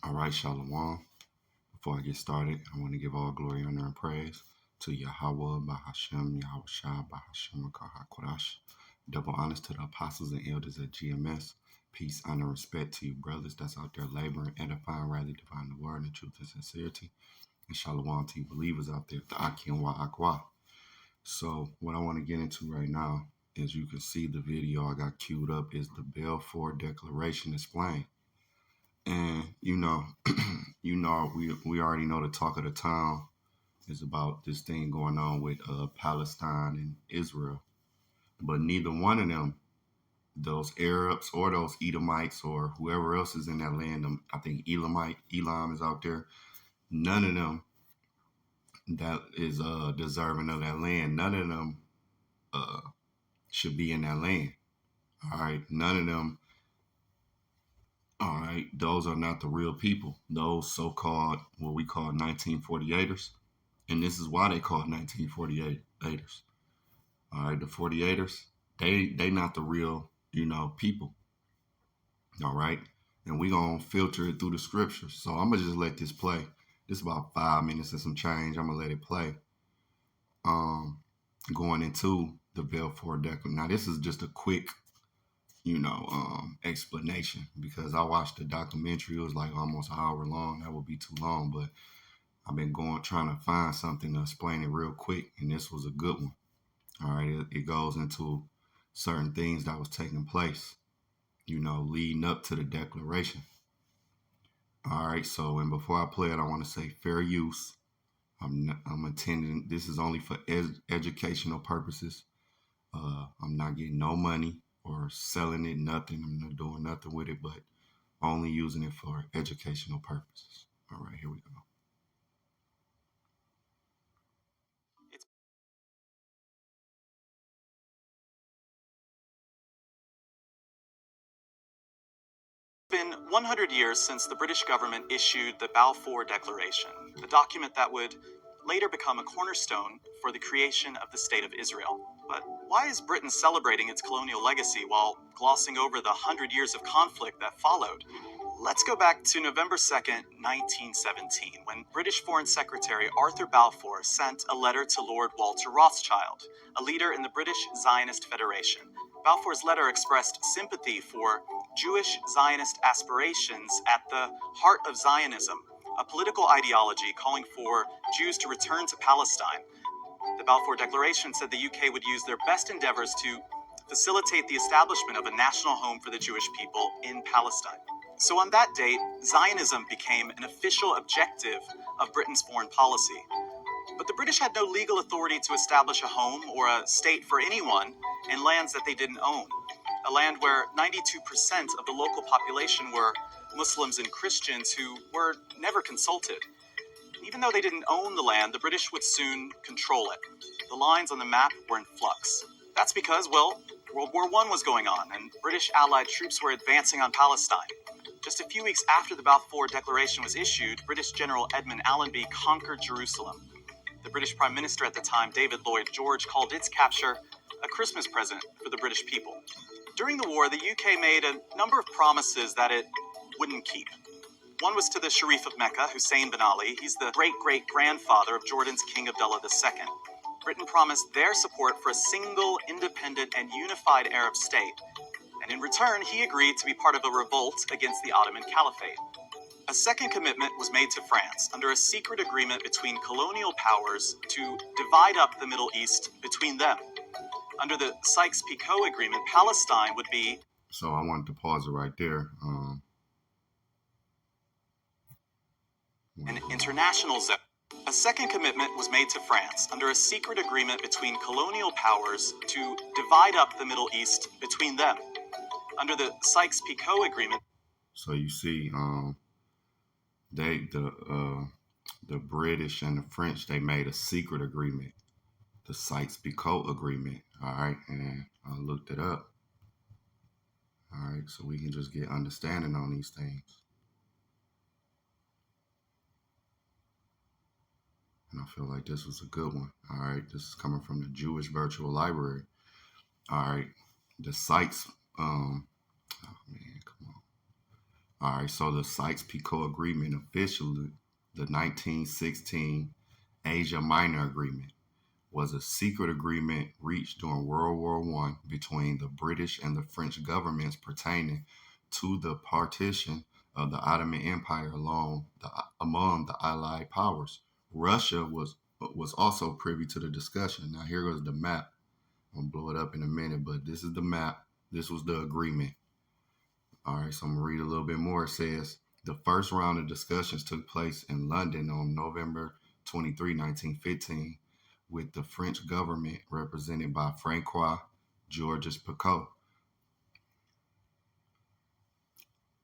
All right, Shalom. Before I get started, I want to give all glory, honor, and praise to Yahweh, Bahashem, Yahushua, Bahashem, Kodash. Double honors to the apostles and elders at GMS. Peace, honor, and respect to you, brothers that's out there laboring, edifying, rightly dividing the word in truth and sincerity. And Shalom to you believers out there, the Aki and Akwa. So, what I want to get into right now, as you can see, the video I got queued up is the Balfour Declaration explained. And we already know the talk of the town is about this thing going on with Palestine and Israel, but neither one of them, those Arabs or those Edomites or whoever else is in that land, I think Elam is out there. None of them that is deserving of that land. None of them should be in that land. All right, none of them. All right, those are not the real people. Those so-called what we call 1948ers. And this is why they call 1948ers. All right, the 48ers, they not the real, people. All right. And we gonna filter it through the scriptures. So I'm gonna just let this play. This is about 5 minutes and some change. I'm gonna let it play. Going into the Balfour Declaration. Now this is just a quick, explanation because I watched the documentary. It was like almost an hour long. That would be too long, but I've been trying to find something to explain it real quick, and this was a good one. All right, it goes into certain things that was taking place, leading up to the declaration. All right, so and before I play it, I want to say fair use. I'm attending. This is only for educational purposes. I'm not getting no money or selling it, nothing. I'm not doing nothing with it, but only using it for educational purposes. All right, here we go. It's been 100 years since the British government issued the Balfour Declaration, a document that would later become a cornerstone for the creation of the State of Israel. But why is Britain celebrating its colonial legacy while glossing over the 100 years of conflict that followed? Let's go back to November 2nd, 1917, when British Foreign Secretary Arthur Balfour sent a letter to Lord Walter Rothschild, a leader in the British Zionist Federation. Balfour's letter expressed sympathy for Jewish Zionist aspirations at the heart of Zionism, a political ideology calling for Jews to return to Palestine. The Balfour Declaration said the UK would use their best endeavors to facilitate the establishment of a national home for the Jewish people in Palestine. So on that date, Zionism became an official objective of Britain's foreign policy. But the British had no legal authority to establish a home or a state for anyone in lands that they didn't own. A land where 92% of the local population were Muslims and Christians who were never consulted. Even though they didn't own the land, the British would soon control it. The lines on the map were in flux. That's because, well, World War I was going on, and British Allied troops were advancing on Palestine. Just a few weeks after the Balfour Declaration was issued, British General Edmund Allenby conquered Jerusalem. The British Prime Minister at the time, David Lloyd George, called its capture a Christmas present for the British people. During the war, the UK made a number of promises that it wouldn't keep. One was to the Sharif of Mecca, Hussein bin Ali. He's the great-great-grandfather of Jordan's King Abdullah II. Britain promised their support for a single, independent, and unified Arab state. And in return, he agreed to be part of a revolt against the Ottoman Caliphate. A second commitment was made to France under a secret agreement between colonial powers to divide up the Middle East between them. Under the Sykes-Picot agreement, Palestine would be... So I wanted to pause it right there. An international zone. A second commitment was made to France under a secret agreement between colonial powers to divide up the Middle East between them. Under the Sykes-Picot agreement... So you see, the British and the French, they made a secret agreement, the Sykes-Picot agreement. All right, and I looked it up. All right, so we can just get understanding on these things. And I feel like this was a good one. All right, this is coming from the Jewish Virtual Library. All right, the Sykes, oh man, come on. All right, so the Sykes-Picot Agreement, officially the 1916 Asia Minor Agreement, was a secret agreement reached during World War I between the British and the French governments pertaining to the partition of the Ottoman Empire among the Allied powers. Russia was also privy to the discussion. Now here goes the map. I'm gonna blow it up in a minute, but this is the map. This was the agreement. All right, so I'm gonna read a little bit more. It says the first round of discussions took place in London on November 23, 1915, with the French government represented by Francois Georges Picot,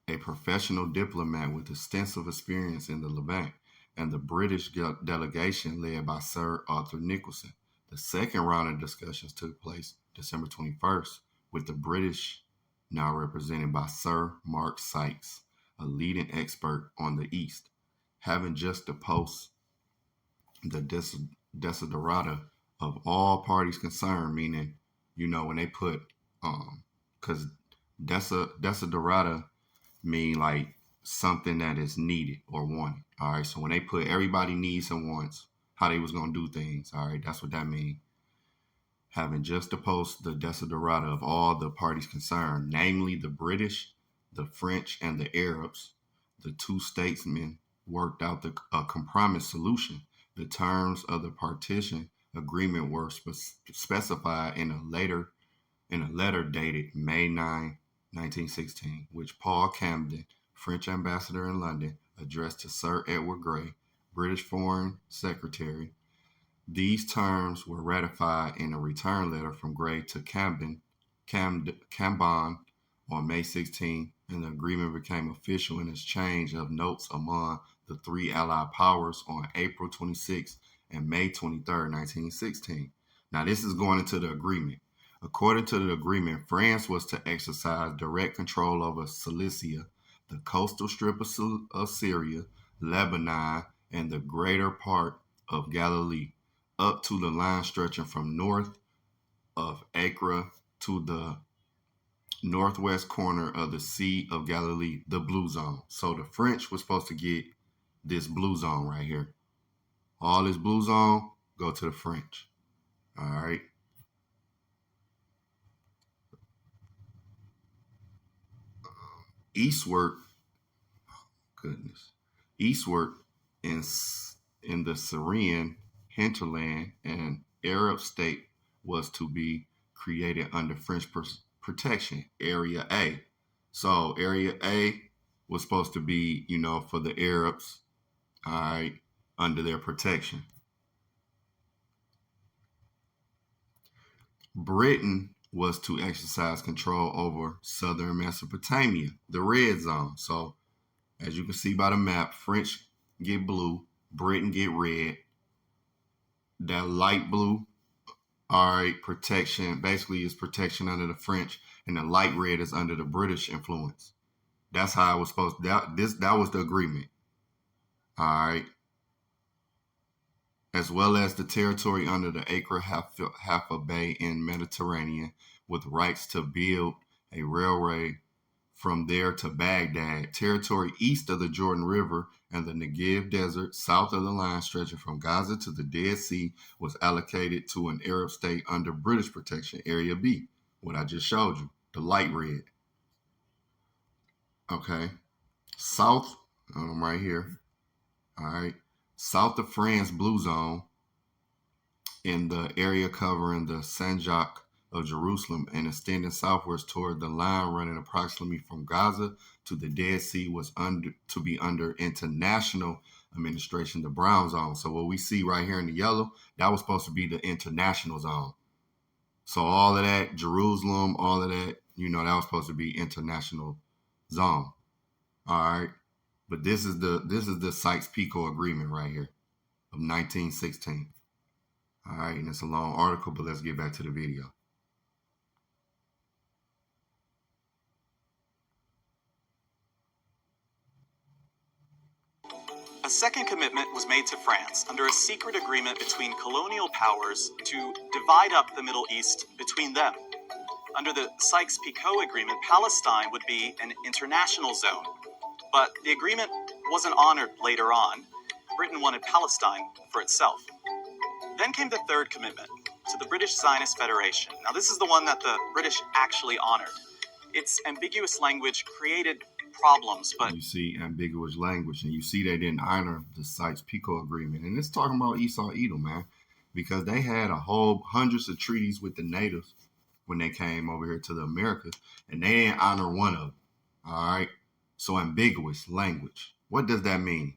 a professional diplomat with extensive experience in the Levant, and the British delegation led by Sir Arthur Nicholson. The second round of discussions took place December 21st, with the British now represented by Sir Mark Sykes, a leading expert on the East, having just deposed the desiderata of all parties concerned, meaning, when they put, because desiderata mean like something that is needed or wanted. All right, so when they put everybody needs and wants, how they was gonna do things. All right, that's what that means. Having just opposed the desiderata of all the parties concerned, namely the British, the French, and the Arabs, the two statesmen worked out a compromise solution. The terms of the partition agreement were specified in a letter dated May 9, 1916, which Paul Camden, French ambassador in London, addressed to Sir Edward Grey, British Foreign Secretary. These terms were ratified in a return letter from Grey to Cambon on May 16, and the agreement became official in exchange of notes among the three Allied powers on April 26 and May 23, 1916. Now, this is going into the agreement. According to the agreement, France was to exercise direct control over Cilicia, the coastal strip of Syria, Lebanon, and the greater part of Galilee, up to the line stretching from north of Acre to the northwest corner of the Sea of Galilee, the Blue Zone. So the French was supposed to get this Blue Zone right here. All this Blue Zone, go to the French. All right. Eastward, goodness, eastward in the Syrian hinterland, an Arab state was to be created under French protection, Area A. So Area A was supposed to be, for the Arabs, all right, under their protection. Britain was to exercise control over southern Mesopotamia, the red zone. So as you can see by the map, French get blue, Britain get red. That light blue, all right, protection, basically is protection under the French, and the light red is under the British influence. That's how it was supposed to, that was the agreement. All right. As well as the territory under the Acre half a bay in Mediterranean, with rights to build a railway from there to Baghdad, territory east of the Jordan River and the Negev Desert, south of the line stretching from Gaza to the Dead Sea, was allocated to an Arab state under British protection, Area B, what I just showed you, the light red. Okay. South, right here, all right, south of France, Blue Zone, in the area covering the Sanjak of Jerusalem and extending southwards toward the line running approximately from Gaza to the Dead Sea, was to be under international administration, the brown zone. So what we see right here in the yellow, that was supposed to be the international zone. So all of that, Jerusalem, all of that, that was supposed to be international zone. All right. But this is the Sykes-Picot agreement right here of 1916. All right, and it's a long article, but let's get back to the video. A second commitment was made to France under a secret agreement between colonial powers to divide up the Middle East between them. Under the Sykes-Picot Agreement, Palestine would be an international zone. But the agreement wasn't honored later on. Britain wanted Palestine for itself. Then came the third commitment, to the British Zionist Federation. Now, this is the one that the British actually honored. Its ambiguous language created problems, but you see ambiguous language, and you see they didn't honor the Sykes-Picot agreement, and it's talking about Esau Edom, man, because they had a whole hundreds of treaties with the natives when they came over here to the Americas, and they didn't honor one of them. All right, so ambiguous language. What does that mean?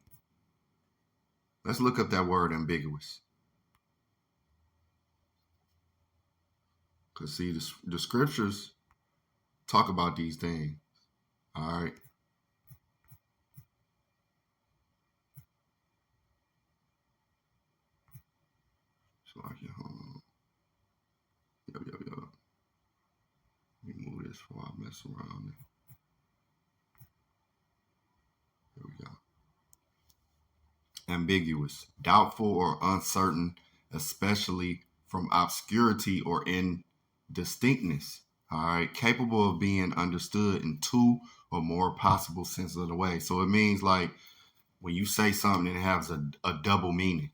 Let's look up that word ambiguous. Because, see, the scriptures talk about these things. All right. So I can, Let me move this before I mess around. Here we go. Ambiguous, doubtful or uncertain, especially from obscurity or indistinctness. All right, capable of being understood in two or more possible senses of the way. So it means like when you say something, it has a double meaning.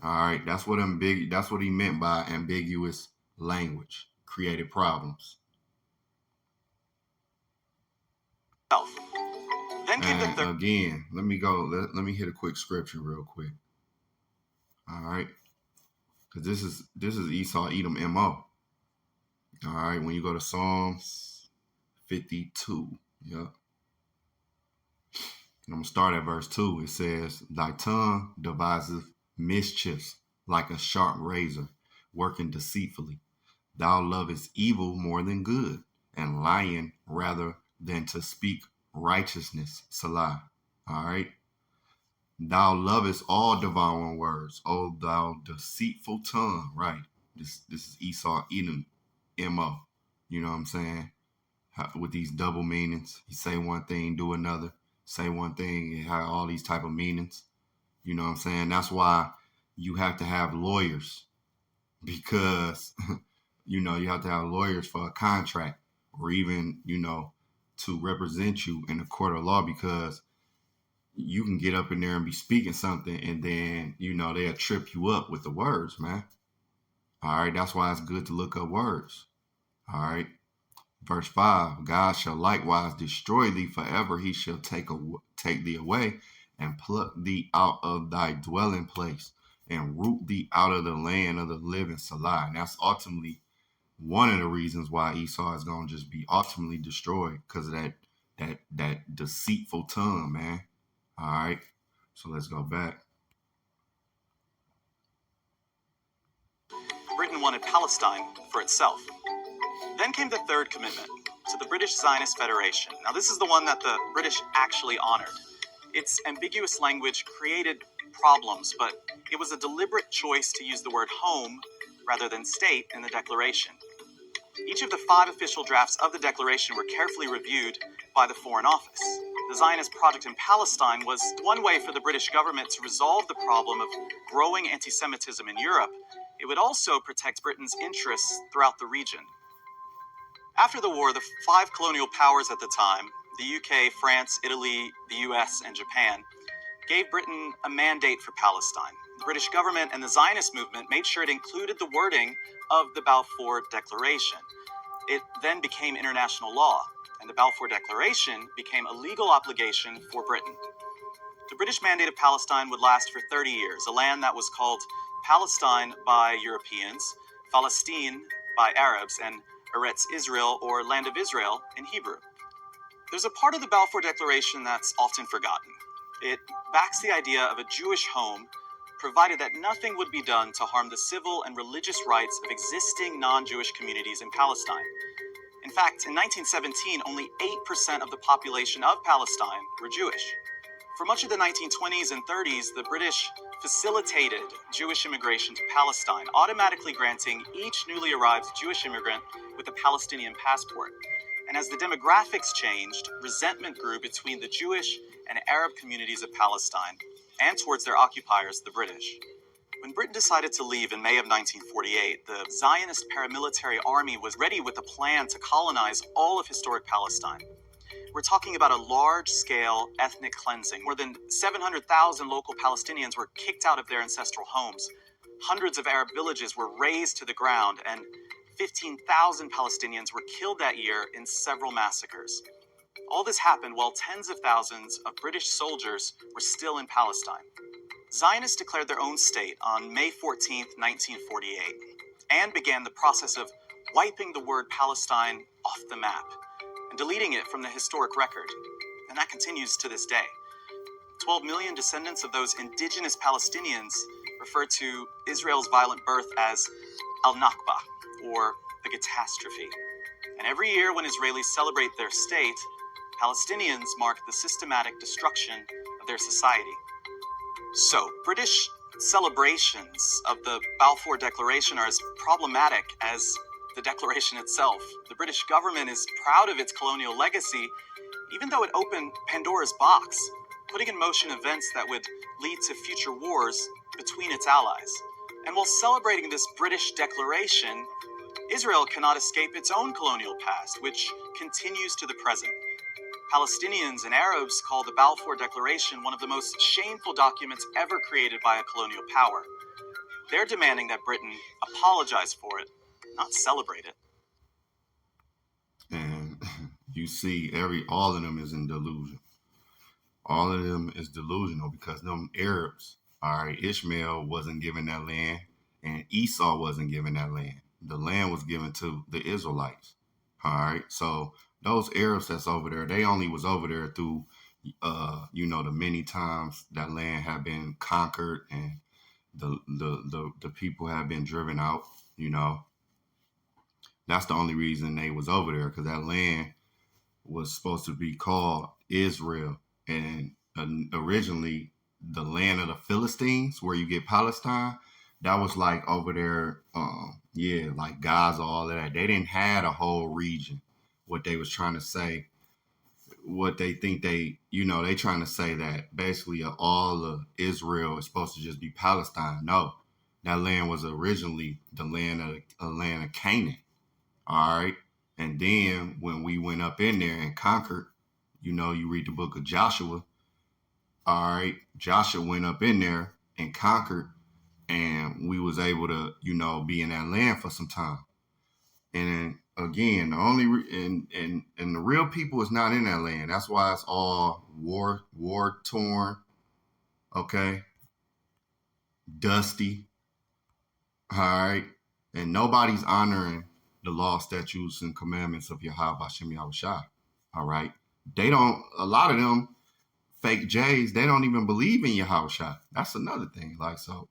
All right, that's what he meant by ambiguous language. Created problems. Then came the third. Again, let me hit a quick scripture real quick. All right, because this is Esau Edom MO. All right, when you go to Psalms 52, yep. I'm gonna start at verse 2. It says, "Thy tongue deviseth mischiefs like a sharp razor, working deceitfully. Thou lovest evil more than good, and lying rather than to speak righteousness." Salah. All right. "Thou lovest all devouring words, O thou deceitful tongue." Right. This is Esau Edom MO. You know what I'm saying? With these double meanings. You say one thing, do another. Say one thing, it have all these type of meanings. You know what I'm saying? That's why you have to have lawyers, because you have to have lawyers for a contract, or even, to represent you in a court of law, because you can get up in there and be speaking something, and then, they'll trip you up with the words, man. All right. That's why it's good to look up words. All right. Verse 5, "God shall likewise destroy thee forever. He shall take thee away and pluck thee out of thy dwelling place and root thee out of the land of the living." Salah. And that's ultimately one of the reasons why Esau is going to just be ultimately destroyed, because of that deceitful tongue, man. All right. So let's go back. Britain wanted Palestine for itself. Then came the third commitment, to the British Zionist Federation. Now, this is the one that the British actually honored. Its ambiguous language created problems, but it was a deliberate choice to use the word home rather than state in the declaration. Each of the 5 official drafts of the declaration were carefully reviewed by the Foreign Office. The Zionist project in Palestine was one way for the British government to resolve the problem of growing anti-Semitism in Europe. It would also protect Britain's interests throughout the region. After the war, the 5 colonial powers at the time, the UK, France, Italy, the US, and Japan, gave Britain a mandate for Palestine. The British government and the Zionist movement made sure it included the wording of the Balfour Declaration. It then became international law, and the Balfour Declaration became a legal obligation for Britain. The British Mandate of Palestine would last for 30 years, a land that was called Palestine by Europeans, Palestine by Arabs, and Eretz Israel, or Land of Israel, in Hebrew. There's a part of the Balfour Declaration that's often forgotten. It backs the idea of a Jewish home, provided that nothing would be done to harm the civil and religious rights of existing non-Jewish communities in Palestine. In fact, in 1917, only 8% of the population of Palestine were Jewish. For much of the 1920s and 30s, the British facilitated Jewish immigration to Palestine, automatically granting each newly arrived Jewish immigrant with a Palestinian passport. And as the demographics changed, resentment grew between the Jewish and Arab communities of Palestine and towards their occupiers, the British. When Britain decided to leave in May of 1948, the Zionist paramilitary army was ready with a plan to colonize all of historic Palestine. We're talking about a large-scale ethnic cleansing. More than 700,000 local Palestinians were kicked out of their ancestral homes. Hundreds of Arab villages were razed to the ground, and 15,000 Palestinians were killed that year in several massacres. All this happened while tens of thousands of British soldiers were still in Palestine. Zionists declared their own state on May 14, 1948, and began the process of wiping the word Palestine off the map and deleting it from the historic record. And that continues to this day. 12 million descendants of those indigenous Palestinians refer to Israel's violent birth as al-Nakba, or the catastrophe. And every year when Israelis celebrate their state, Palestinians mark the systematic destruction of their society. So, British celebrations of the Balfour Declaration are as problematic as the declaration itself. The British government is proud of its colonial legacy, even though it opened Pandora's box, putting in motion events that would lead to future wars between its allies. And while celebrating this British declaration, Israel cannot escape its own colonial past, which continues to the present. Palestinians and Arabs call the Balfour Declaration one of the most shameful documents ever created by a colonial power. They're demanding that Britain apologize for it, not celebrate it. And you see, all of them is in delusion. All of them is delusional because them Arabs, all right, Ishmael wasn't given that land and Esau wasn't given that land. The land was given to the Israelites. All right. So those Arabs that's over there, they only was over there through, the many times that land had been conquered and the people have been driven out, That's the only reason they was over there, because that land was supposed to be called Israel. And originally, the land of the Philistines, where you get Palestine, that was like over there, like Gaza, all of that. They didn't have a whole region. What they was trying to say, what they think they trying to say that basically all of Israel is supposed to just be Palestine. No, that land was originally the land of Canaan. All right. And then when we went up in there and conquered, you read the book of Joshua. All right. Joshua went up in there and conquered, and we was able to, be in that land for some time. And again, the only and the real people is not in that land. That's why it's all war torn. Okay. Dusty. All right. And nobody's honoring the law, statutes, and commandments of Yahweh Hashem Yahushua. All right. A lot of them fake J's, they don't even believe in Yahushua. That's another thing. Like, so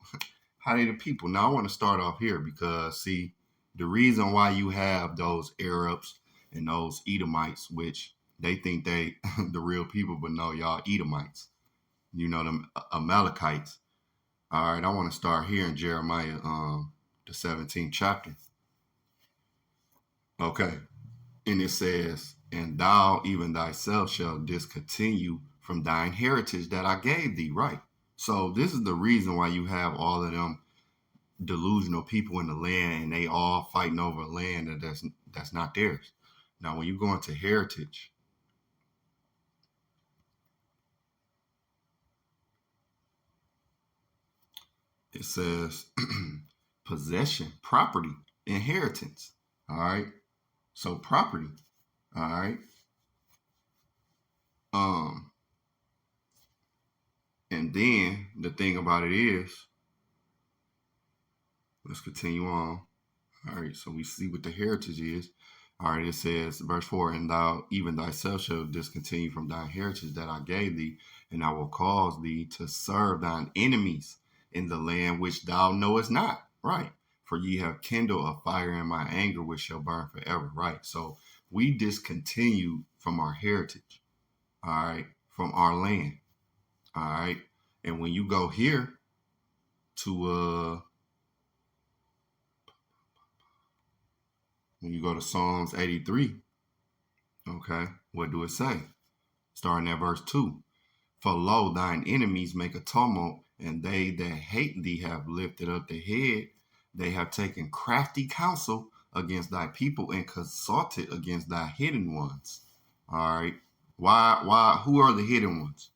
how do the people? Now I want to start off here because, see, the reason why you have those Arabs and those Edomites, which they think they the real people, but no, y'all Edomites, them Amalekites. All right. I want to start here in Jeremiah, the 17th chapter. Okay. And it says, and thou even thyself shall discontinue from thine heritage that I gave thee. Right. So this is the reason why you have all of them delusional people in the land, and they all fighting over a land that's not theirs. Now, when you go into heritage, it says possession, property, inheritance. All right. So property. All right. And then the thing about it is, let's continue on. All right. So we see what the heritage is. All right. It says, verse 4, and thou even thyself shall discontinue from thine heritage that I gave thee, and I will cause thee to serve thine enemies in the land which thou knowest not. Right. For ye have kindled a fire in my anger, which shall burn forever. Right. So we discontinue from our heritage. All right. From our land. All right. And when you go here to when you go to Psalms 83, okay, what do it say? Starting at verse 2. For lo, thine enemies make a tumult, and they that hate thee have lifted up the head. They have taken crafty counsel against thy people and consulted against thy hidden ones. All right. Who are the hidden ones?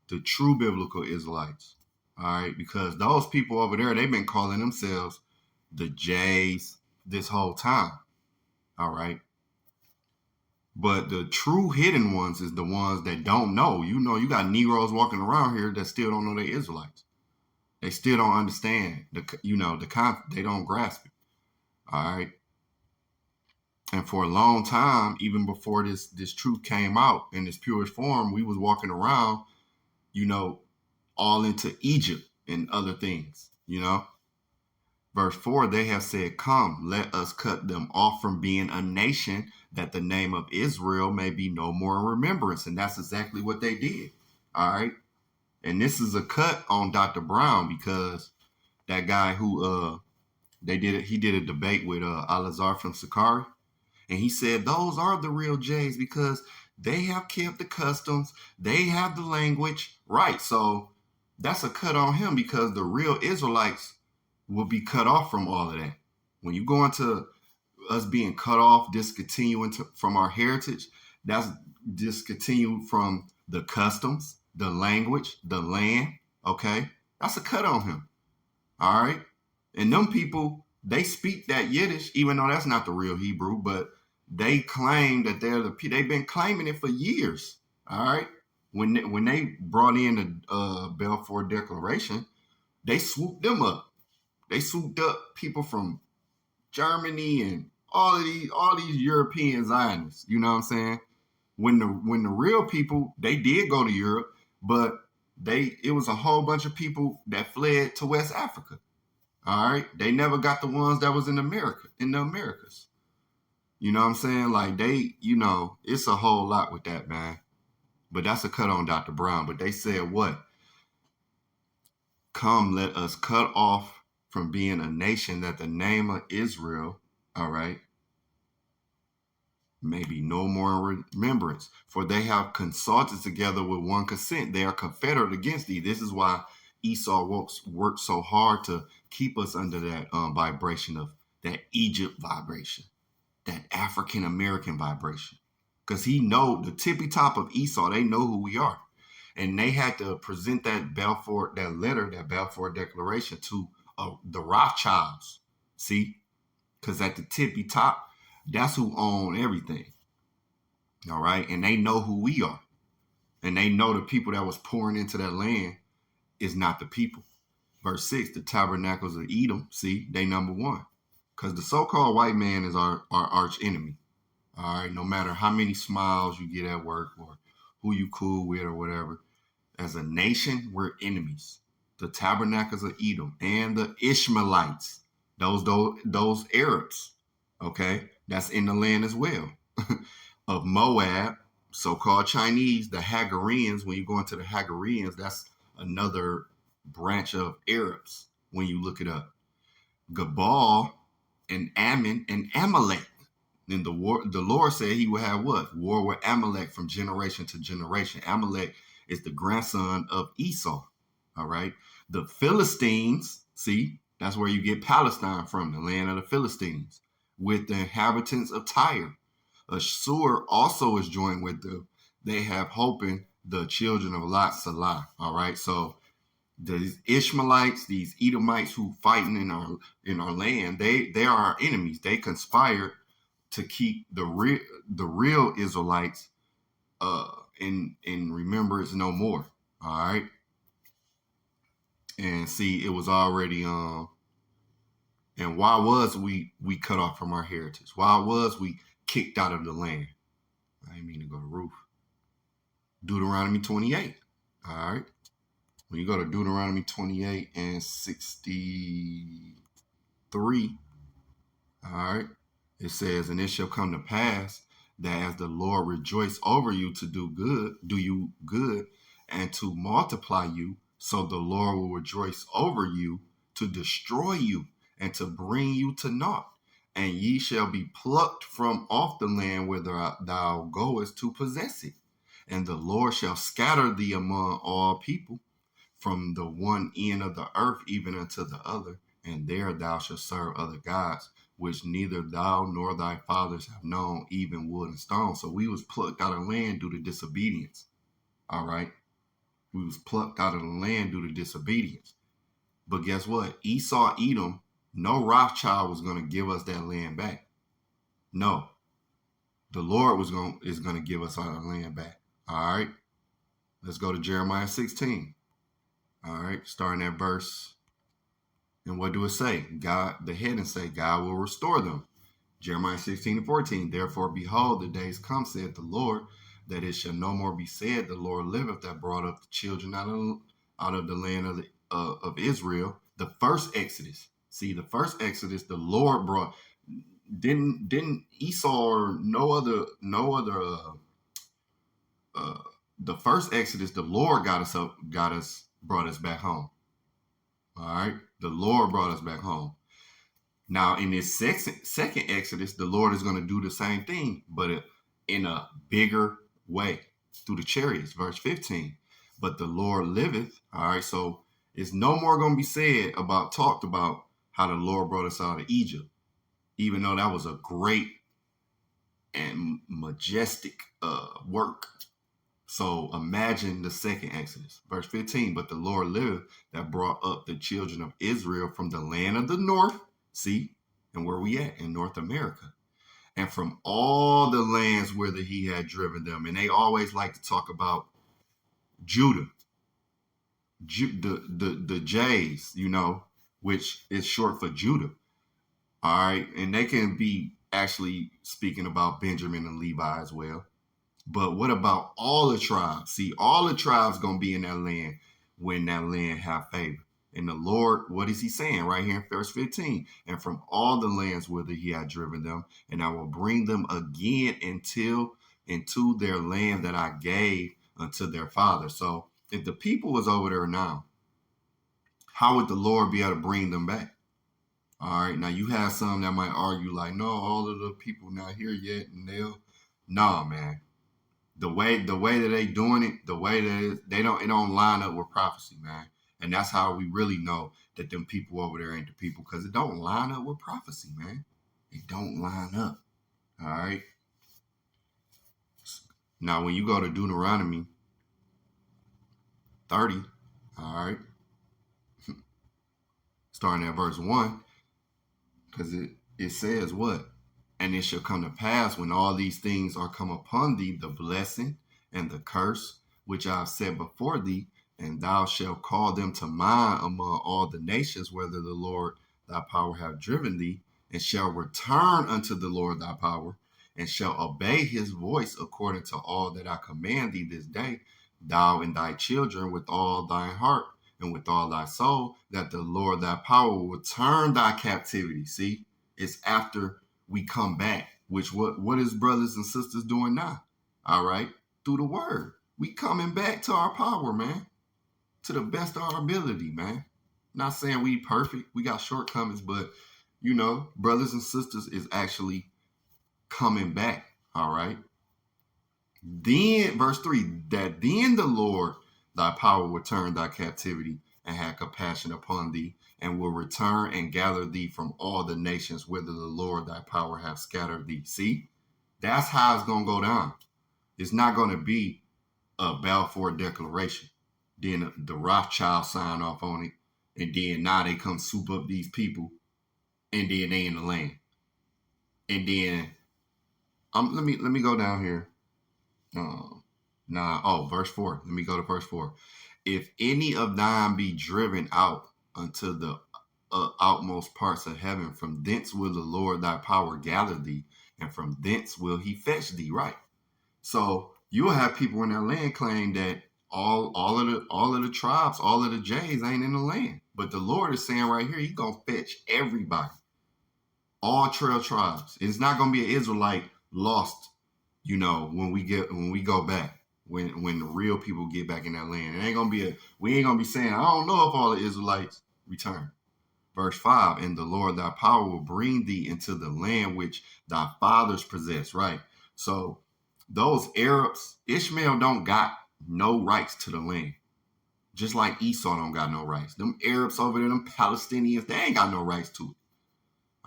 The true biblical Israelites. All right, because those people over there, they've been calling themselves the Jays this whole time. All right. But the true hidden ones is the ones that don't know. You know, you got Negroes walking around here that still don't know they're Israelites. They still don't understand they don't grasp it. All right. And for a long time, even before this truth came out in its purest form, we was walking around, you know, all into Egypt and other things, Verse 4, they have said, come, let us cut them off from being a nation, that the name of Israel may be no more in remembrance. And that's exactly what they did. All right. And this is a cut on Dr. Brown, because that guy who he did a debate with Al-Azhar from Sakari. And he said those are the real Jays because they have kept the customs, they have the language. Right. So that's a cut on him, because the real Israelites will be cut off from all of that. When you go into us being cut off, discontinuing from our heritage, that's discontinued from the customs, the language, the land. Okay. That's a cut on him. All right. And them people, they speak that Yiddish, even though that's not the real Hebrew, but they claim that they've been claiming it for years. All right. When they brought in the Balfour Declaration, they swooped them up. They swooped up people from Germany and all these European Zionists. You know what I'm saying? When the real people, they did go to Europe, but it was a whole bunch of people that fled to West Africa. All right. They never got the ones that was in the Americas. You know what I'm saying? Like it's a whole lot with that, man. But that's a cut on Dr. Brown. But they said what? Come, let us cut off from being a nation, that the name of Israel, all right, may be no more in remembrance. For they have consulted together with one consent. They are confederate against thee. This is why Esau worked so hard to keep us under that vibration of that Egypt vibration, that African American vibration. Because he know the tippy top of Esau, they know who we are. And they had to present that Balfour Declaration to the Rothschilds. See? Because at the tippy top, that's who own everything. All right? And they know who we are. And they know the people that was pouring into that land is not the people. Verse 6, the tabernacles of Edom, see, they number one. Because the so-called white man is our arch enemy. All right? No matter how many smiles you get at work or who you cool with or whatever. As a nation, we're enemies. The tabernacles of Edom and the Ishmaelites, those Arabs, okay, that's in the land as well. Of Moab, so-called Chinese, the Hagareans. When you go into the Hagareans, that's another branch of Arabs when you look it up. Gabal and Ammon and Amalek. Then the Lord said he would have what? War with Amalek from generation to generation. Amalek is the grandson of Esau. All right. The Philistines, see, that's where you get Palestine from, the land of the Philistines, with the inhabitants of Tyre. Assur also is joined with them. They have Hopin, the children of Lot Salah. All right. So these Ishmaelites, these Edomites who fighting in our land, they are our enemies. They conspired to keep the real Israelites in remembrance no more. All right. And see, it was already and why was we cut off from our heritage? Why was we kicked out of the land? I didn't mean to go to roof. Deuteronomy 28. All right. When you go to Deuteronomy 28 and 63, all right, it says, and it shall come to pass that as the Lord rejoice over you to do you good, and to multiply you, so the Lord will rejoice over you to destroy you and to bring you to naught. And ye shall be plucked from off the land whither thou goest to possess it. And the Lord shall scatter thee among all people, from the one end of the earth even unto the other, and there thou shalt serve other gods. which neither thou nor thy fathers have known, even wood and stone. So we was plucked out of land due to disobedience. All right. We was plucked out of the land due to disobedience. But guess what? Esau, Edom, no Rothschild was going to give us that land back. No. The Lord is going to give us our land back. All right. Let's go to Jeremiah 16. All right. Starting at verse. And what do it say? God, the heading say, God will restore them. Jeremiah 16:14. Therefore, behold, the days come, saith the Lord, that it shall no more be said, the Lord liveth, that brought up the children out of the land of Israel. The first Exodus. See, the first Exodus, the Lord brought. Didn't Esau or no other the first Exodus, the Lord brought us back home. All right, the Lord brought us back home. Now, in this second Exodus, the Lord is going to do the same thing, but in a bigger way through the chariots. Verse 15. But the Lord liveth. All right, so it's no more going to be talked about how the Lord brought us out of Egypt, even though that was a great and majestic work. So imagine the second Exodus, verse 15. But the Lord liveth, that brought up the children of Israel from the land of the north. See, and where we at? In North America. And from all the lands whither he had driven them. And they always like to talk about Judah, the J's, which is short for Judah. All right. And they can be actually speaking about Benjamin and Levi as well. But what about all the tribes? See, all the tribes going to be in that land when that land have favor. And the Lord, what is he saying right here in verse 15? And from all the lands whither he had driven them, and I will bring them again into their land that I gave unto their fathers. So if the people was over there now, how would the Lord be able to bring them back? All right, now you have some that might argue like, no, all of the people not here yet, and nah, man. The way that they doing it, the way that it don't line up with prophecy, man. And that's how we really know that them people over there ain't the people, because it don't line up with prophecy, man. It don't line up. All right. Now, when you go to Deuteronomy 30, all right, starting at verse 1, because it says what? And it shall come to pass when all these things are come upon thee, the blessing and the curse, which I have set before thee, and thou shalt call them to mind among all the nations, whether the Lord thy power have driven thee, and shall return unto the Lord thy power, and shall obey his voice according to all that I command thee this day, thou and thy children with all thine heart and with all thy soul, that the Lord thy power will turn thy captivity. See, it's after we come back, which what is brothers and sisters doing now? All right, through the word, we coming back to our power, man, to the best of our ability, man. Not saying we perfect, we got shortcomings, but brothers and sisters is actually coming back. All right. Then verse 3, that then the Lord thy power will turn thy captivity and have compassion upon thee, and will return and gather thee from all the nations whither the Lord thy power hath scattered thee. See, that's how it's going to go down. It's not going to be a Balfour declaration. Then the Rothschild sign off on it. And then now they come soup up these people. And then they in the land. And then, let me go down here. Verse 4. Let me go to verse 4. If any of thine be driven out unto the outmost parts of heaven, from thence will the Lord thy power gather thee, and from thence will he fetch thee. Right. So you'll have people in that land claim that all of the tribes, all of the J's ain't in the land. But the Lord is saying right here, he's gonna fetch everybody. All 12 tribes. It's not gonna be an Israelite lost, when we go back. When the real people get back in that land. We ain't gonna be saying, I don't know if all the Israelites return. Verse 5, and the Lord thy power will bring thee into the land which thy fathers possessed. Right. So those Arabs, Ishmael don't got no rights to the land. Just like Esau don't got no rights. Them Arabs over there, them Palestinians, they ain't got no rights to it.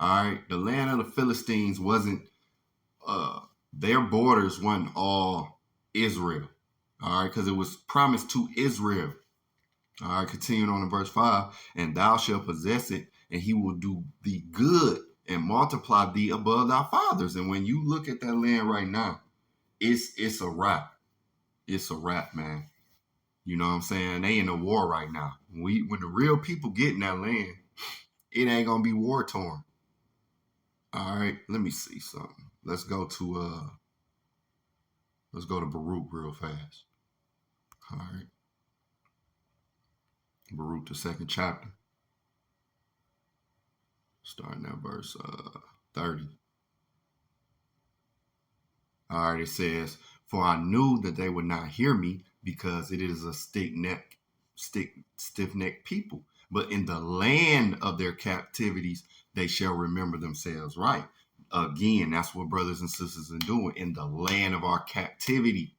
All right. The land of the Philistines wasn't, their borders wasn't all Israel. All right. Because it was promised to Israel. All right. Continuing on in verse 5. And thou shalt possess it, and he will do thee good and multiply thee above thy fathers. And when you look at that land right now, it's a wrap. It's a wrap, man. You know what I'm saying? They in a war right now. When the real people get in that land, it ain't gonna be war torn. All right, let me see something. Let's go to Baruch real fast. All right. Baruch, the second chapter. Starting at verse 30. All right, it says, for I knew that they would not hear me, because it is a stiff-necked people. But in the land of their captivities, they shall remember themselves right. Again, that's what brothers and sisters are doing. In the land of our captivity.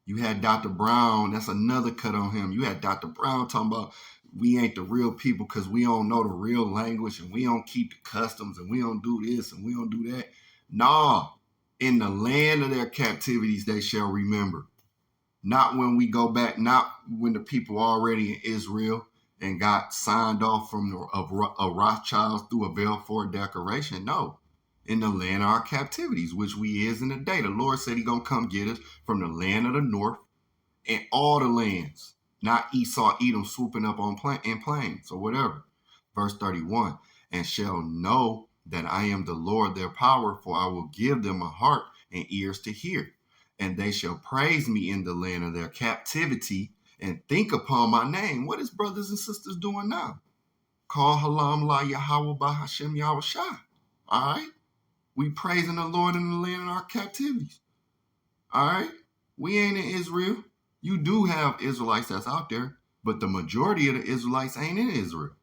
You had Dr. Brown. That's another cut on him. You had Dr. Brown talking about we ain't the real people because we don't know the real language and we don't keep the customs and we don't do this and we don't do that. Nah. In the land of their captivities, they shall remember. Not when we go back, not when the people already in Israel and got signed off from a Rothschilds through a Balfour Declaration. No, in the land of our captivities, which we is in the day. The Lord said he gonna come get us from the land of the north and all the lands, not Esau, Edom swooping up on in plains or whatever. Verse 31, and shall know that I am the Lord their power, for I will give them a heart and ears to hear. And they shall praise me in the land of their captivity and think upon my name. What is brothers and sisters doing now? Call Halam La Yahweh by Hashem Yahushua. All right? We praising the Lord in the land of our captivities. All right? We ain't in Israel. You do have Israelites that's out there, but the majority of the Israelites ain't in Israel.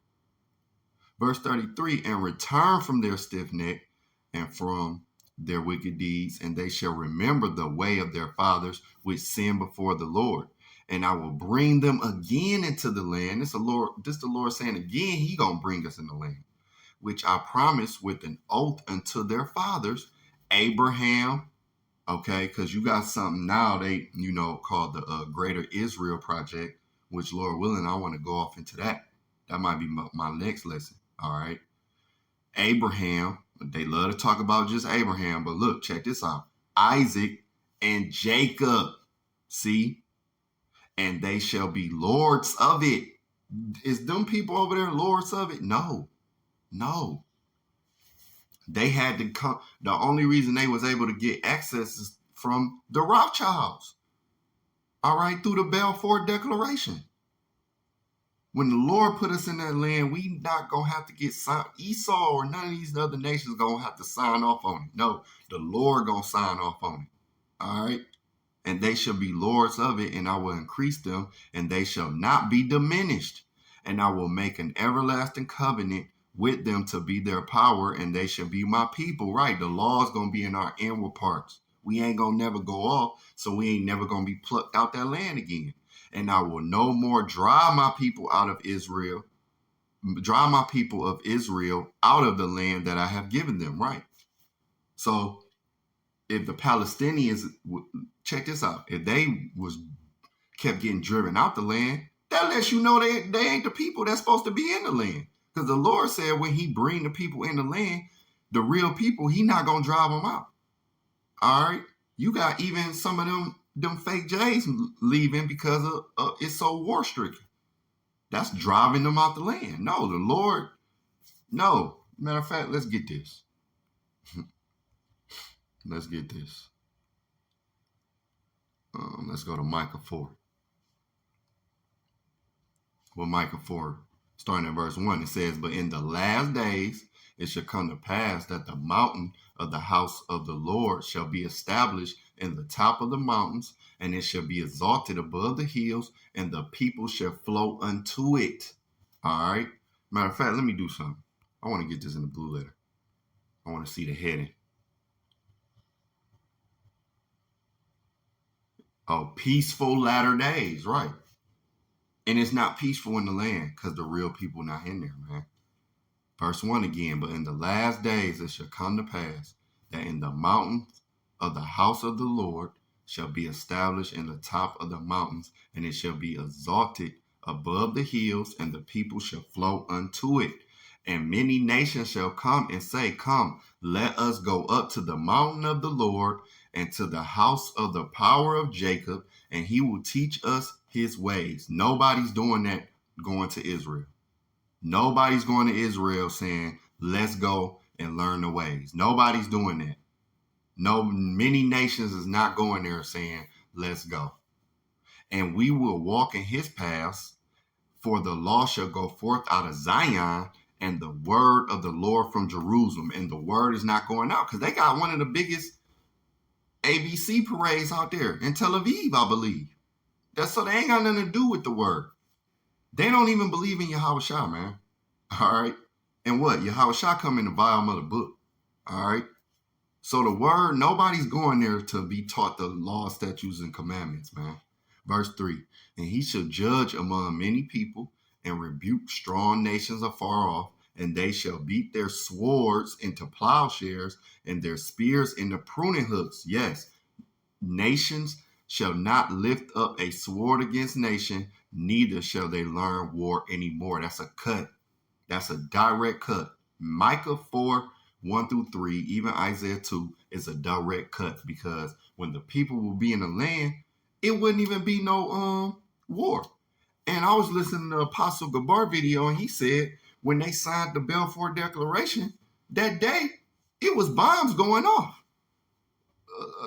Verse 33, and return from their stiff neck and from their wicked deeds, and they shall remember the way of their fathers which sinned before the Lord. And I will bring them again into the land. This the Lord saying again, he gonna bring us in the land, which I promised with an oath unto their fathers, Abraham. Okay, because you got something now they, called the Greater Israel Project, which Lord willing, I want to go off into that. That might be my next lesson. All right. Abraham, they love to talk about just Abraham, but look, check this out. Isaac and Jacob, see? And they shall be lords of it. Is them people over there lords of it? No. They had to come. The only reason they was able to get access is from the Rothschilds. All right, through the Balfour Declaration. When the Lord put us in that land, we not going to have to get signed. Esau or none of these other nations going to have to sign off on it. No, the Lord going to sign off on it. All right. And they shall be lords of it, and I will increase them, and they shall not be diminished. And I will make an everlasting covenant with them to be their power, and they shall be my people. Right. The law is going to be in our inward parts. We ain't going to never go off, so we ain't never going to be plucked out that land again. And I will no more drive my people of Israel out of the land that I have given them. Right. So if the Palestinians, check this out, if they kept getting driven out the land, that lets you know they ain't the people that's supposed to be in the land. Because the Lord said when he bring the people in the land, the real people, he not going to drive them out. All right. You got even some of them fake J's leaving because of it's so war stricken. That's driving them out the land. No, the Lord, no. Matter of fact, let's get this. Let's get this. Let's go to Micah 4. Well, Micah 4, starting at verse 1, it says, but in the last days it shall come to pass that the mountain of the house of the Lord shall be established in the top of the mountains, and it shall be exalted above the hills, and the people shall flow unto it. All right. Matter of fact, let me do something. I want to get this in the blue letter. I want to see the heading. Oh, peaceful latter days, right. And it's not peaceful in the land because the real people not in there, man. Verse 1 again, but in the last days it shall come to pass that in the mountains of the house of the Lord shall be established in the top of the mountains, and it shall be exalted above the hills, and the people shall flow unto it. And many nations shall come and say, Come, let us go up to the mountain of the Lord and to the house of the power of Jacob, and he will teach us his ways. Nobody's doing that going to Israel. Nobody's going to Israel saying, let's go and learn the ways. Nobody's doing that. No, many nations is not going there saying, let's go. And we will walk in his paths, for the law shall go forth out of Zion, and the word of the Lord from Jerusalem. And the word is not going out because they got one of the biggest ABC parades out there in Tel Aviv, I believe. So they ain't got nothing to do with the word. They don't even believe in Yahushua, man. All right. And what? Yahushua come in the volume of the book. All right. So the word, nobody's going there to be taught the law, statutes, and commandments, man. Verse 3, and he shall judge among many people and rebuke strong nations afar off, and they shall beat their swords into plowshares and their spears into pruning hooks. Yes, nations shall not lift up a sword against nation, neither shall they learn war anymore. That's a cut. That's a direct cut. Micah 4, 1 through 3, even Isaiah 2 is a direct cut, because when the people will be in the land, it wouldn't even be no war. And I was listening to Apostle Gabar video, and he said when they signed the Balfour Declaration that day, it was bombs going off.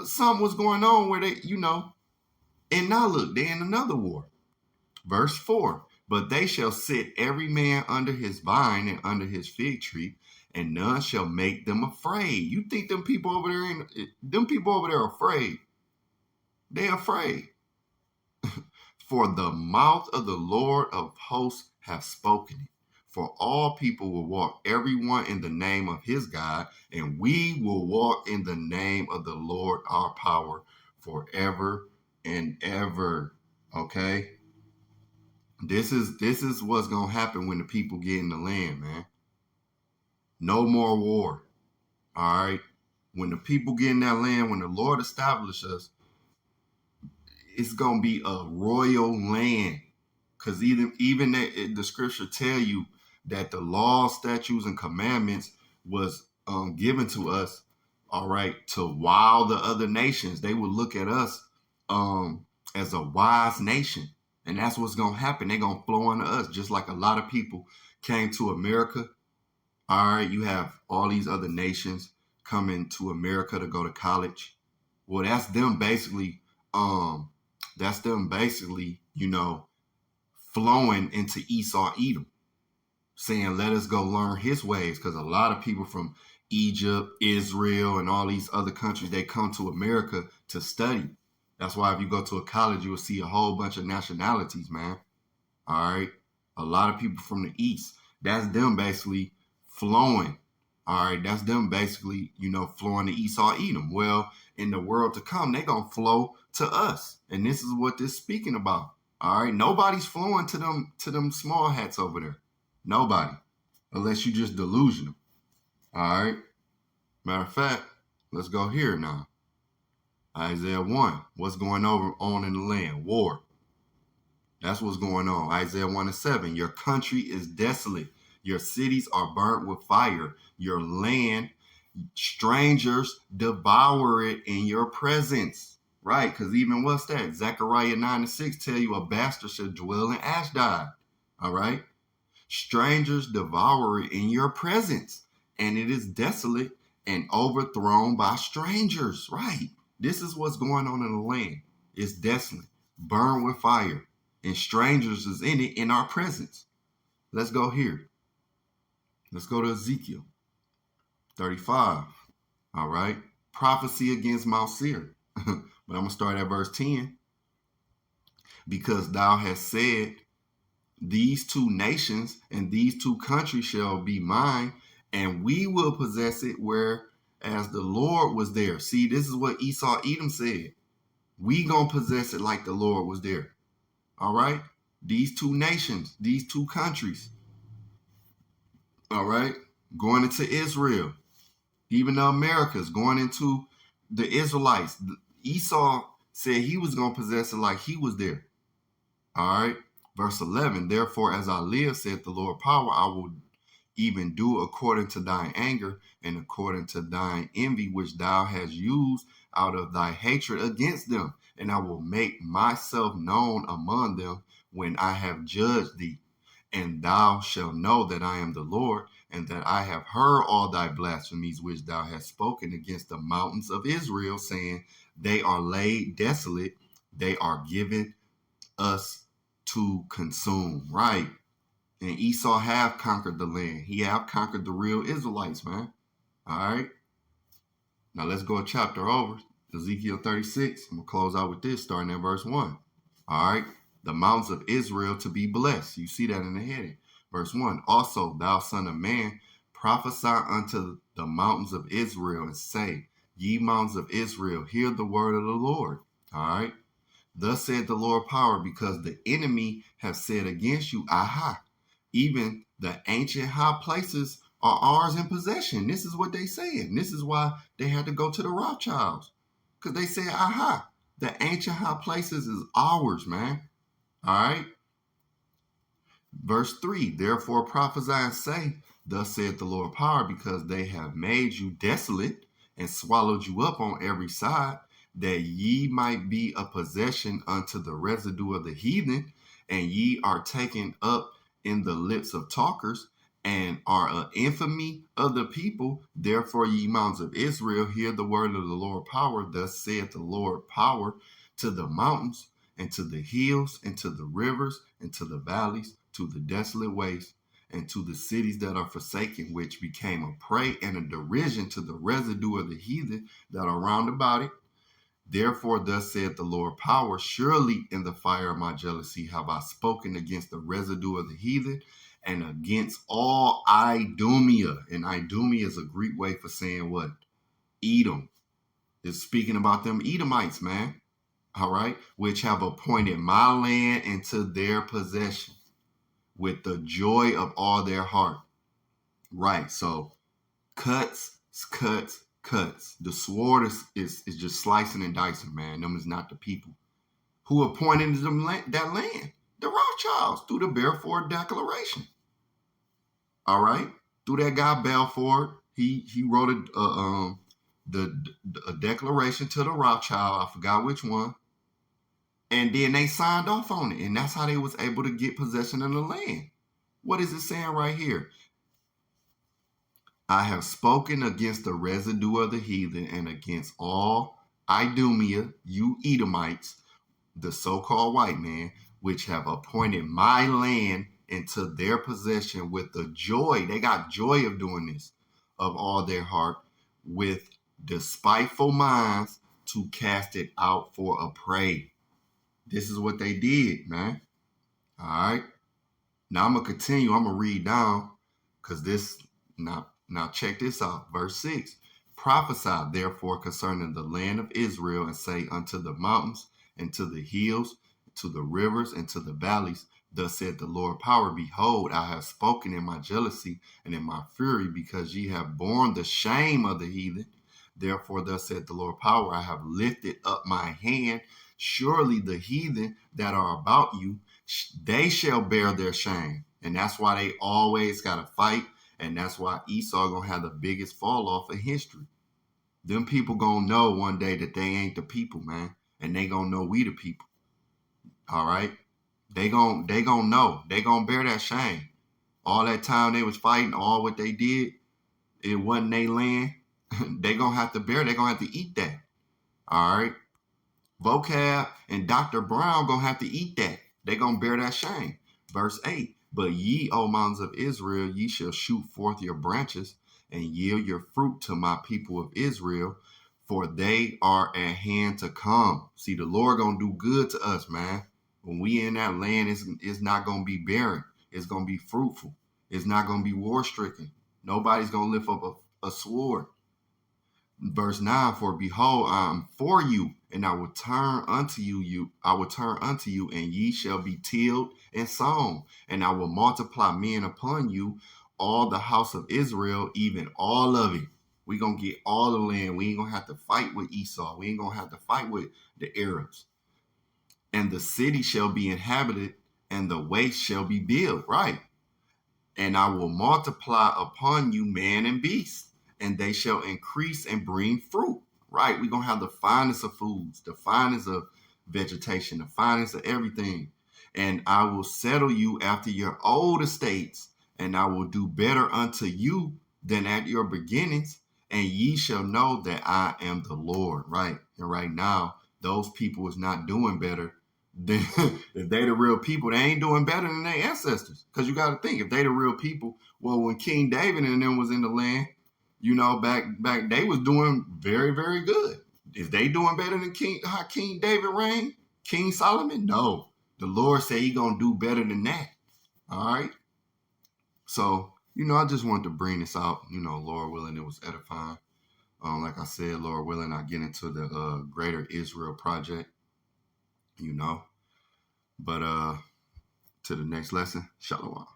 Something was going on where they, and now look, they're in another war. Verse 4, but they shall sit every man under his vine and under his fig tree, and none shall make them afraid. You think them people over there are afraid? They're afraid. For the mouth of the Lord of hosts have spoken it. For all people will walk, everyone in the name of his God, and we will walk in the name of the Lord our power forever and ever. Okay? This is what's gonna happen when the people get in the land, man. No more war. All right. When the people get in that land, when the Lord establishes us, it's gonna be a royal land. Because even the scripture tell you that the law, statutes, and commandments was given to us, all right, to wow the other nations. They would look at us as a wise nation. And that's what's going to happen. They're going to flow into us, just like a lot of people came to America. All right, you have all these other nations coming to America to go to college. Well, that's them basically, flowing into Esau, Edom, saying, let us go learn his ways. Because a lot of people from Egypt, Israel, and all these other countries, they come to America to study. That's why if you go to a college, you will see a whole bunch of nationalities, man. All right. A lot of people from the East. That's them basically flowing. All right. That's them basically, flowing to Esau, Edom. Well, in the world to come, they're going to flow to us. And this is what this is speaking about. All right. Nobody's flowing to them small hats over there. Nobody. Unless you just delusional. All right. Matter of fact, let's go here now. Isaiah 1. What's going on in the land? War. That's what's going on. Isaiah 1 and 7. Your country is desolate. Your cities are burnt with fire. Your land, strangers devour it in your presence. Right, because even what's that? Zechariah 9 and 6 tell you a bastard should dwell in Ashdod. All right. Strangers devour it in your presence, and it is desolate and overthrown by strangers. Right. This is what's going on in the land. It's desolate, burned with fire, and strangers is in it in our presence. Let's go here. Let's go to Ezekiel 35. All right. Prophecy against Mount Seir. But I'm going to start at verse 10. Because thou hast said, these two nations and these two countries shall be mine, and we will possess it whereas the Lord was there. See, this is what Esau, Edom said. We gonna possess it like the Lord was there. All right? These two nations, these two countries. All right? going into Israel, even the Americas, going into the Israelites. Esau said he was going to possess it like he was there. All right. Verse 11, therefore, as I live, saith the Lord power, I will even do according to thine anger and according to thine envy, which thou hast used out of thy hatred against them. And I will make myself known among them when I have judged thee. And thou shalt know that I am the Lord, and that I have heard all thy blasphemies which thou hast spoken against the mountains of Israel, saying, they are laid desolate, they are given us to consume. Right. And Esau have conquered the land. He have conquered the real Israelites, man. All right. Now let's go a chapter over. Ezekiel 36. I'm going to close out with this, starting at verse 1. All right. The mountains of Israel to be blessed. You see that in the heading. Verse 1. Also, thou son of man, prophesy unto the mountains of Israel and say, ye mountains of Israel, hear the word of the Lord. All right. Thus said the Lord power, because the enemy have said against you, aha, even the ancient high places are ours in possession. This is what they said. This is why they had to go to the Rothschilds. Because they said, aha, the ancient high places is ours, man. All right. Verse 3, therefore prophesy and say, thus saith the Lord power, because they have made you desolate and swallowed you up on every side, that ye might be a possession unto the residue of the heathen, and ye are taken up in the lips of talkers, and are an infamy of the people. Therefore, ye mountains of Israel, hear the word of the Lord power. Thus saith the Lord power to the mountains, and to the hills, and to the rivers, and to the valleys, to the desolate waste, and to the cities that are forsaken, which became a prey and a derision to the residue of the heathen that are round about it. Therefore, thus saith the Lord power, surely in the fire of my jealousy have I spoken against the residue of the heathen, and against all Idumea. And Idumea is a Greek way for saying what? Edom. It's speaking about them Edomites, man. All right, which have appointed my land into their possession with the joy of all their heart. Right, so cuts. The sword is just slicing and dicing, man. Them is not the people. Who appointed them that land? The Rothschilds, through the Balfour Declaration. All right, through that guy Balfour, he wrote a declaration to the Rothschild. I forgot which one. And then they signed off on it. And that's how they was able to get possession of the land. What is it saying right here? I have spoken against the residue of the heathen and against all Idumea, you Edomites, the so-called white man, which have appointed my land into their possession with the joy. They got joy of doing this, of all their heart, with despiteful minds to cast it out for a prey. This is what they did, man. All right. Now I'm going to continue. I'm going to read down because this, now check this out. Verse 6. Prophesy therefore concerning the land of Israel and say unto the mountains and to the hills, to the rivers and to the valleys, thus said the Lord power, behold, I have spoken in my jealousy and in my fury, because ye have borne the shame of the heathen. Therefore, thus said the Lord power, I have lifted up my hand. Surely the heathen that are about you, they shall bear their shame. And that's why they always got to fight. And that's why Esau going to have the biggest fall off in history. Them people going to know one day that they ain't the people, man. And they going to know we the people. All right. They going to know. They going to bear that shame. All that time they was fighting, all what they did, it wasn't their land. They going to have to bear. They going to have to eat that. All right. Vocab and Dr. Brown gonna have to eat that. They gonna bear that shame. Verse 8, but ye, O mountains of Israel, ye shall shoot forth your branches and yield your fruit to my people of Israel, for they are at hand to come. See, the Lord gonna do good to us, man. When we in that land, it's not gonna be barren. It's gonna be fruitful. It's not gonna be war-stricken. Nobody's gonna lift up a sword. Verse 9, for behold, I am for you, and I will turn unto you, and ye shall be tilled and sown, and I will multiply men upon you, all the house of Israel, even all of it. We gonna get all the land. We ain't gonna have to fight with Esau. We ain't gonna have to fight with the Arabs. And the city shall be inhabited, and the waste shall be built. Right. And I will multiply upon you man and beast, and they shall increase and bring fruit. Right. We're gonna have the finest of foods, the finest of vegetation, the finest of everything. And I will settle you after your old estates, and I will do better unto you than at your beginnings, and ye shall know that I am the Lord. Right. And right now, those people is not doing better. Then if they the real people, they ain't doing better than their ancestors. Because you got to think, if they the real people, well, when King David and them was in the land, back they was doing very, very good. Is they doing better than how King David reigned? King Solomon? No. The Lord said he gonna do better than that. All right. So, I just wanted to bring this out. Lord willing, it was edifying. Like I said, Lord willing, I get into the Greater Israel Project. But to the next lesson, Shalom.